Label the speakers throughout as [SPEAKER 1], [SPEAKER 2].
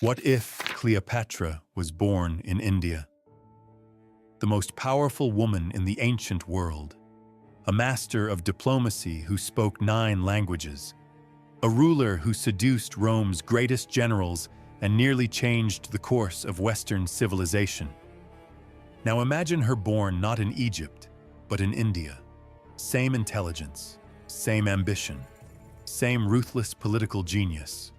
[SPEAKER 1] What if Cleopatra was born in India? The most powerful woman in the ancient world, a master of diplomacy who spoke 9 languages, a ruler who seduced Rome's greatest generals and nearly changed the course of Western civilization. Now imagine her born not in Egypt, but in India. Same intelligence, same ambition, same ruthless political genius.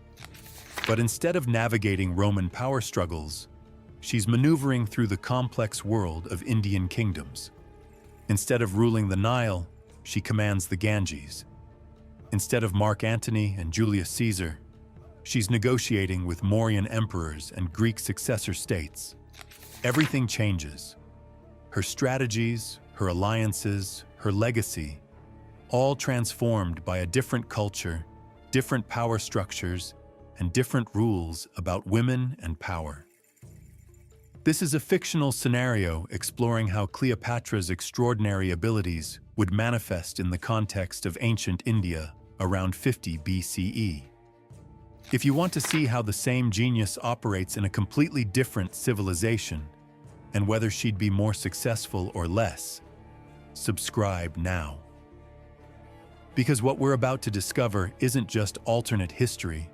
[SPEAKER 1] But instead of navigating Roman power struggles, she's maneuvering through the complex world of Indian kingdoms. Instead of ruling the Nile, she commands the Ganges. Instead of Mark Antony and Julius Caesar, she's negotiating with Mauryan emperors and Greek successor states. Everything changes. Her strategies, her alliances, her legacy, all transformed by a different culture, different power structures, and different rules about women and power. This is a fictional scenario exploring how Cleopatra's extraordinary abilities would manifest in the context of ancient India around 50 BCE. If you want to see how the same genius operates in a completely different civilization, and whether she'd be more successful or less, subscribe now. Because what we're about to discover isn't just alternate history,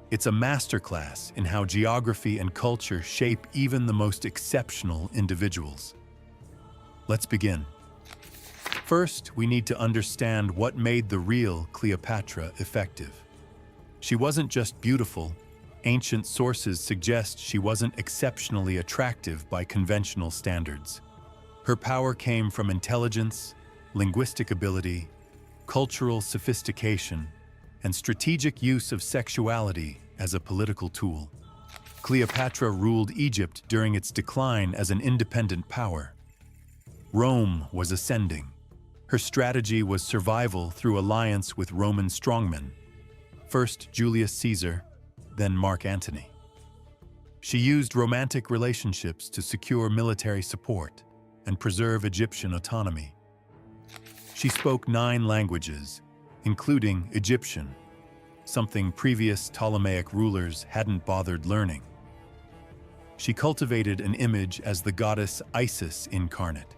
[SPEAKER 1] it's a masterclass in how geography and culture shape even the most exceptional individuals. Let's begin. First, we need to understand what made the real Cleopatra effective. She wasn't just beautiful. Ancient sources suggest she wasn't exceptionally attractive by conventional standards. Her power came from intelligence, linguistic ability, cultural sophistication, and strategic use of sexuality as a political tool. Cleopatra ruled Egypt during its decline as an independent power. Rome was ascending. Her strategy was survival through alliance with Roman strongmen, first Julius Caesar, then Mark Antony. She used romantic relationships to secure military support and preserve Egyptian autonomy. She spoke 9 languages, including Egyptian, something previous Ptolemaic rulers hadn't bothered learning. She cultivated an image as the goddess Isis incarnate,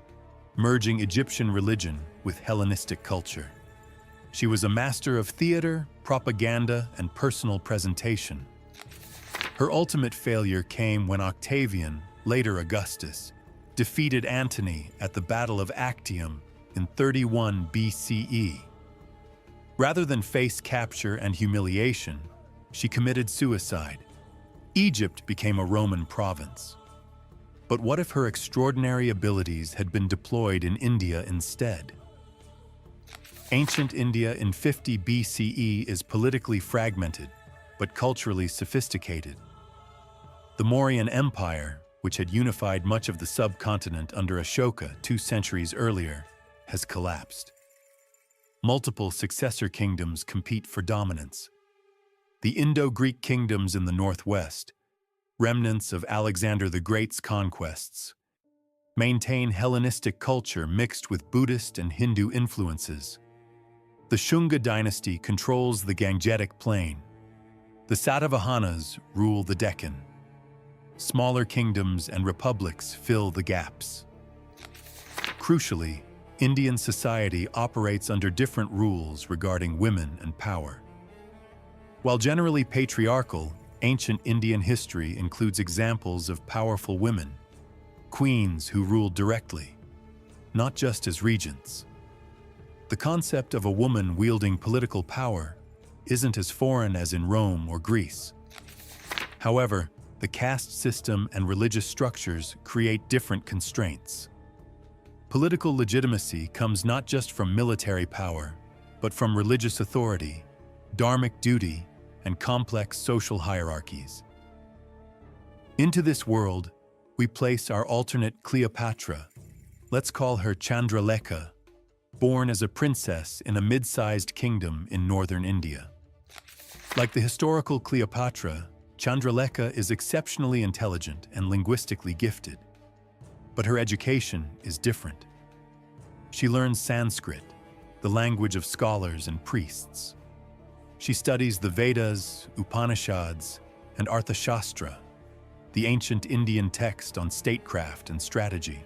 [SPEAKER 1] merging Egyptian religion with Hellenistic culture. She was a master of theater, propaganda, and personal presentation. Her ultimate failure came when Octavian, later Augustus, defeated Antony at the Battle of Actium in 31 BCE. Rather than face capture and humiliation, she committed suicide. Egypt became a Roman province. But what if her extraordinary abilities had been deployed in India instead? Ancient India in 50 BCE is politically fragmented, but culturally sophisticated. The Mauryan Empire, which had unified much of the subcontinent under Ashoka 2 centuries earlier, has collapsed. Multiple successor kingdoms compete for dominance. The Indo-Greek kingdoms in the northwest, remnants of Alexander the Great's conquests, maintain Hellenistic culture mixed with Buddhist and Hindu influences. The Shunga dynasty controls the Gangetic Plain. The Satavahanas rule the Deccan. Smaller kingdoms and republics fill the gaps. Crucially, Indian society operates under different rules regarding women and power. While generally patriarchal, ancient Indian history includes examples of powerful women, queens who ruled directly, not just as regents. The concept of a woman wielding political power isn't as foreign as in Rome or Greece. However, the caste system and religious structures create different constraints. Political legitimacy comes not just from military power, but from religious authority, dharmic duty, and complex social hierarchies. Into this world, we place our alternate Cleopatra. Let's call her Chandralekha, born as a princess in a mid-sized kingdom in northern India. Like the historical Cleopatra, Chandralekha is exceptionally intelligent and linguistically gifted. But her education is different. She learns Sanskrit, the language of scholars and priests. She studies the Vedas, Upanishads, and Arthashastra, the ancient Indian text on statecraft and strategy.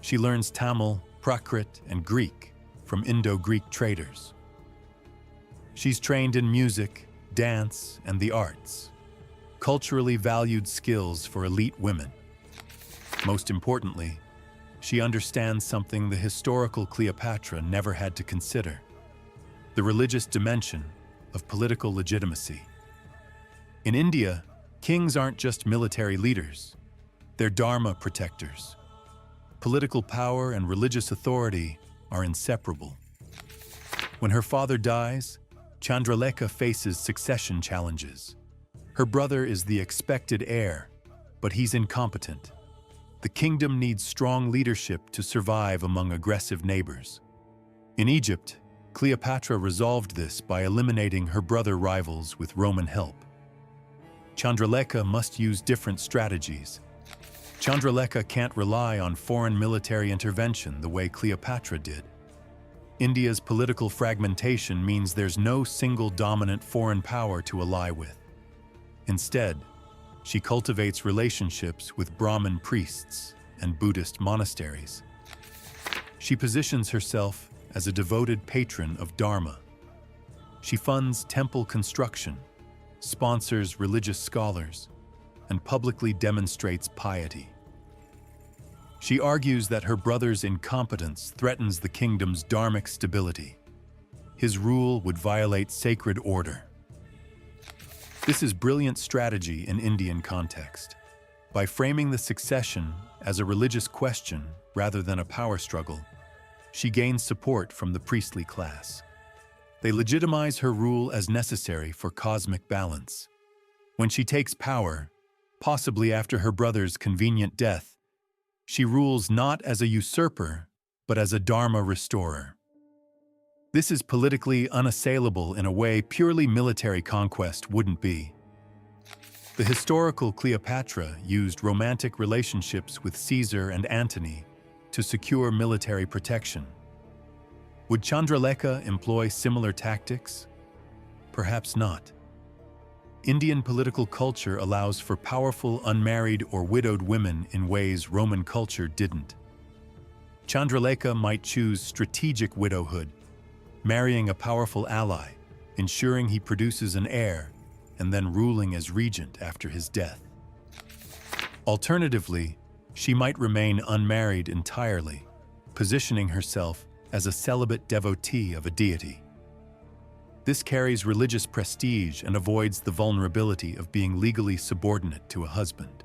[SPEAKER 1] She learns Tamil, Prakrit, and Greek from Indo-Greek traders. She's trained in music, dance, and the arts, culturally valued skills for elite women. Most importantly, she understands something the historical Cleopatra never had to consider: the religious dimension of political legitimacy. In India, kings aren't just military leaders, they're dharma protectors. Political power and religious authority are inseparable. When her father dies, Chandralekha faces succession challenges. Her brother is the expected heir, but he's incompetent. The kingdom needs strong leadership to survive among aggressive neighbors. In Egypt, Cleopatra resolved this by eliminating her brother rivals with Roman help. Chandralekha must use different strategies. Chandralekha can't rely on foreign military intervention the way Cleopatra did. India's political fragmentation means there's no single dominant foreign power to ally with. Instead, she cultivates relationships with Brahmin priests and Buddhist monasteries. She positions herself as a devoted patron of Dharma. She funds temple construction, sponsors religious scholars, and publicly demonstrates piety. She argues that her brother's incompetence threatens the kingdom's dharmic stability. His rule would violate sacred order. This is brilliant strategy in Indian context. By framing the succession as a religious question rather than a power struggle, she gains support from the priestly class. They legitimize her rule as necessary for cosmic balance. When she takes power, possibly after her brother's convenient death, she rules not as a usurper, but as a dharma restorer. This is politically unassailable in a way purely military conquest wouldn't be. The historical Cleopatra used romantic relationships with Caesar and Antony to secure military protection. Would Chandralekha employ similar tactics? Perhaps not. Indian political culture allows for powerful unmarried or widowed women in ways Roman culture didn't. Chandralekha might choose strategic widowhood, marrying a powerful ally, ensuring he produces an heir, and then ruling as regent after his death. Alternatively, she might remain unmarried entirely, positioning herself as a celibate devotee of a deity. This carries religious prestige and avoids the vulnerability of being legally subordinate to a husband.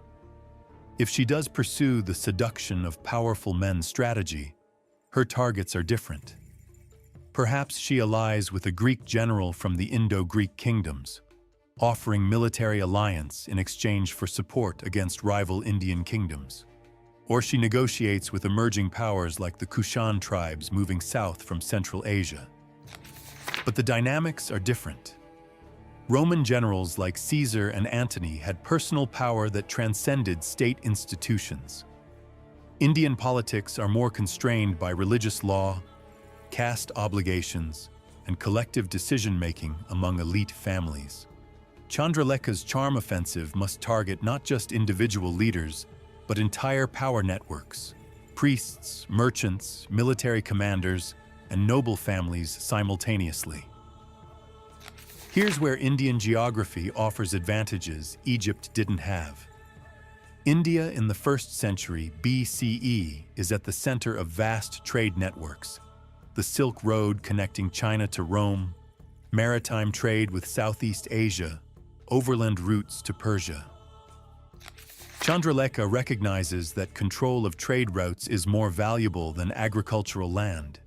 [SPEAKER 1] If she does pursue the seduction of powerful men strategy, her targets are different. Perhaps she allies with a Greek general from the Indo-Greek kingdoms, offering military alliance in exchange for support against rival Indian kingdoms. Or she negotiates with emerging powers like the Kushan tribes moving south from Central Asia. But the dynamics are different. Roman generals like Caesar and Antony had personal power that transcended state institutions. Indian politics are more constrained by religious law, caste obligations, and collective decision-making among elite families. Chandralekha's charm offensive must target not just individual leaders, but entire power networks, priests, merchants, military commanders, and noble families simultaneously. Here's where Indian geography offers advantages Egypt didn't have. India in the 1st century BCE is at the center of vast trade networks: the Silk Road connecting China to Rome, maritime trade with Southeast Asia, overland routes to Persia. Chandralekha recognizes that control of trade routes is more valuable than agricultural land.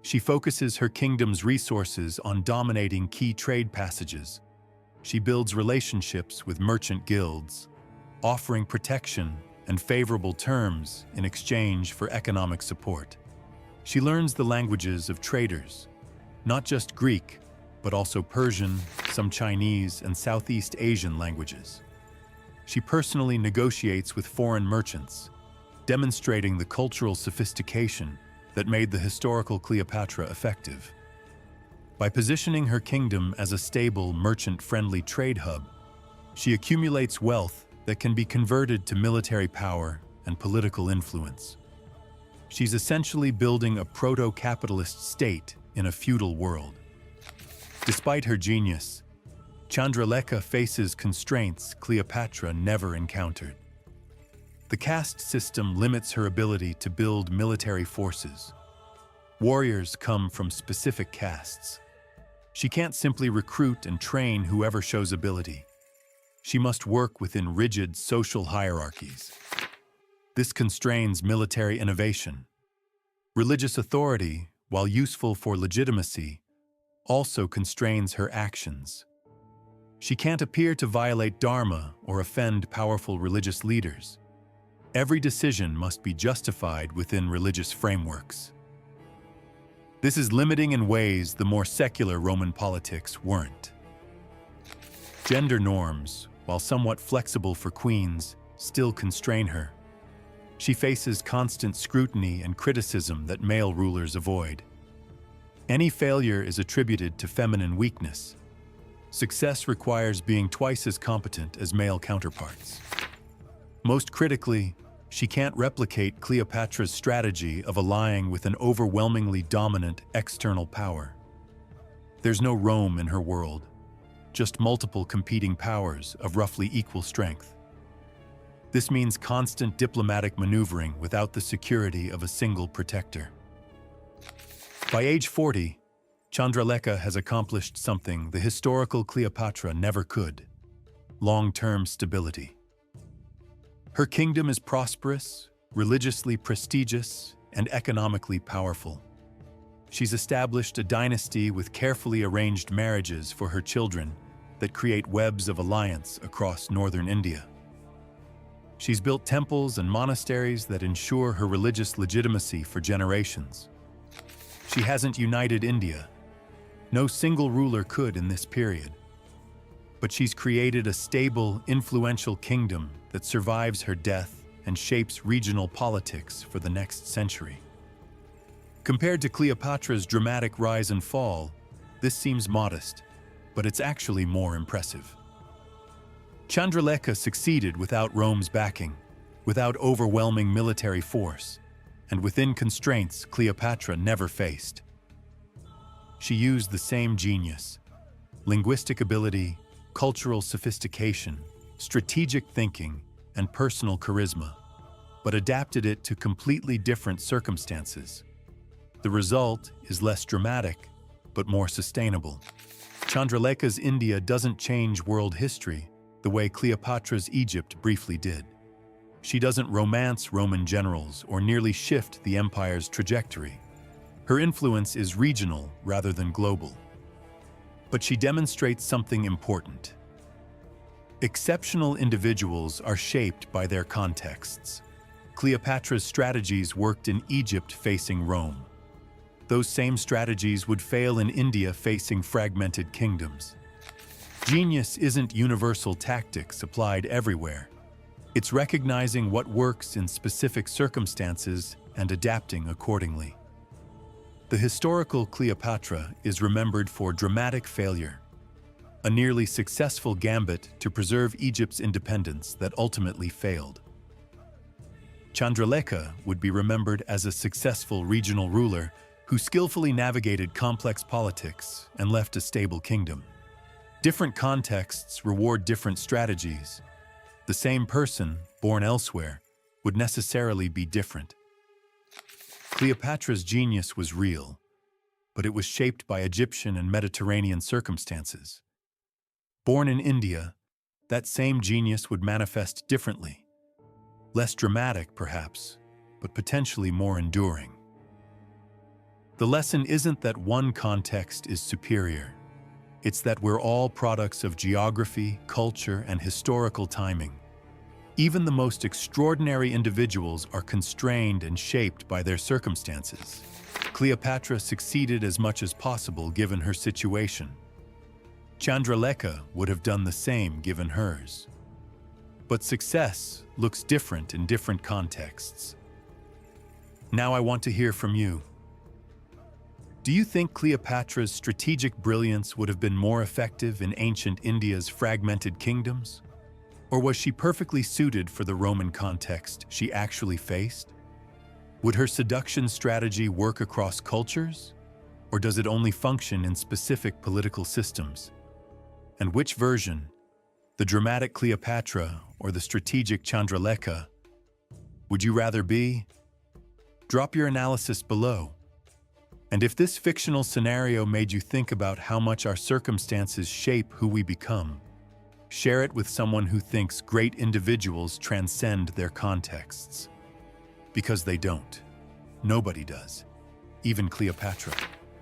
[SPEAKER 1] She focuses her kingdom's resources on dominating key trade passages. She builds relationships with merchant guilds, offering protection and favorable terms in exchange for economic support. She learns the languages of traders, not just Greek, but also Persian, some Chinese, and Southeast Asian languages. She personally negotiates with foreign merchants, demonstrating the cultural sophistication that made the historical Cleopatra effective. By positioning her kingdom as a stable, merchant-friendly trade hub, She accumulates wealth that can be converted to military power and political influence. She's essentially building a proto-capitalist state in a feudal world. Despite her genius, Chandralekha faces constraints Cleopatra never encountered. The caste system limits her ability to build military forces. Warriors come from specific castes. She can't simply recruit and train whoever shows ability. She must work within rigid social hierarchies. This constrains military innovation. Religious authority, while useful for legitimacy, also constrains her actions. She can't appear to violate dharma or offend powerful religious leaders. Every decision must be justified within religious frameworks. This is limiting in ways the more secular Roman politics weren't. Gender norms, while somewhat flexible for queens, still constrain her. She faces constant scrutiny and criticism that male rulers avoid. Any failure is attributed to feminine weakness. Success requires being twice as competent as male counterparts. Most critically, she can't replicate Cleopatra's strategy of allying with an overwhelmingly dominant external power. There's no Rome in her world, just multiple competing powers of roughly equal strength. This means constant diplomatic maneuvering without the security of a single protector. By age 40, Chandralekha has accomplished something the historical Cleopatra never could: long-term stability. Her kingdom is prosperous, religiously prestigious, and economically powerful. She's established a dynasty with carefully arranged marriages for her children that create webs of alliance across northern India. She's built temples and monasteries that ensure her religious legitimacy for generations. She hasn't united India. No single ruler could in this period. But she's created a stable, influential kingdom that survives her death and shapes regional politics for the next century. Compared to Cleopatra's dramatic rise and fall, this seems modest, but it's actually more impressive. Chandralekha succeeded without Rome's backing, without overwhelming military force, and within constraints Cleopatra never faced. She used the same genius, linguistic ability, cultural sophistication, strategic thinking, and personal charisma, but adapted it to completely different circumstances. The result is less dramatic, but more sustainable. Chandralekha's India doesn't change world history the way Cleopatra's Egypt briefly did. She doesn't romance Roman generals or nearly shift the empire's trajectory. Her influence is regional rather than global. But she demonstrates something important. Exceptional individuals are shaped by their contexts. Cleopatra's strategies worked in Egypt facing Rome. Those same strategies would fail in India facing fragmented kingdoms. Genius isn't universal tactics applied everywhere. It's recognizing what works in specific circumstances and adapting accordingly. The historical Cleopatra is remembered for dramatic failure, a nearly successful gambit to preserve Egypt's independence that ultimately failed. Chandralekha would be remembered as a successful regional ruler who skillfully navigated complex politics and left a stable kingdom. Different contexts reward different strategies. The same person, born elsewhere, would necessarily be different. Cleopatra's genius was real, but it was shaped by Egyptian and Mediterranean circumstances. Born in India, that same genius would manifest differently. Less dramatic, perhaps, but potentially more enduring. The lesson isn't that one context is superior. It's that we're all products of geography, culture, and historical timing. Even the most extraordinary individuals are constrained and shaped by their circumstances. Cleopatra succeeded as much as possible given her situation. Chandralekha would have done the same given hers. But success looks different in different contexts. Now I want to hear from you. Do you think Cleopatra's strategic brilliance would have been more effective in ancient India's fragmented kingdoms? Or was she perfectly suited for the Roman context she actually faced? Would her seduction strategy work across cultures? Or does it only function in specific political systems? And which version, the dramatic Cleopatra or the strategic Chandralekha, would you rather be? Drop your analysis below. And if this fictional scenario made you think about how much our circumstances shape who we become, share it with someone who thinks great individuals transcend their contexts. Because they don't. Nobody does. Even Cleopatra.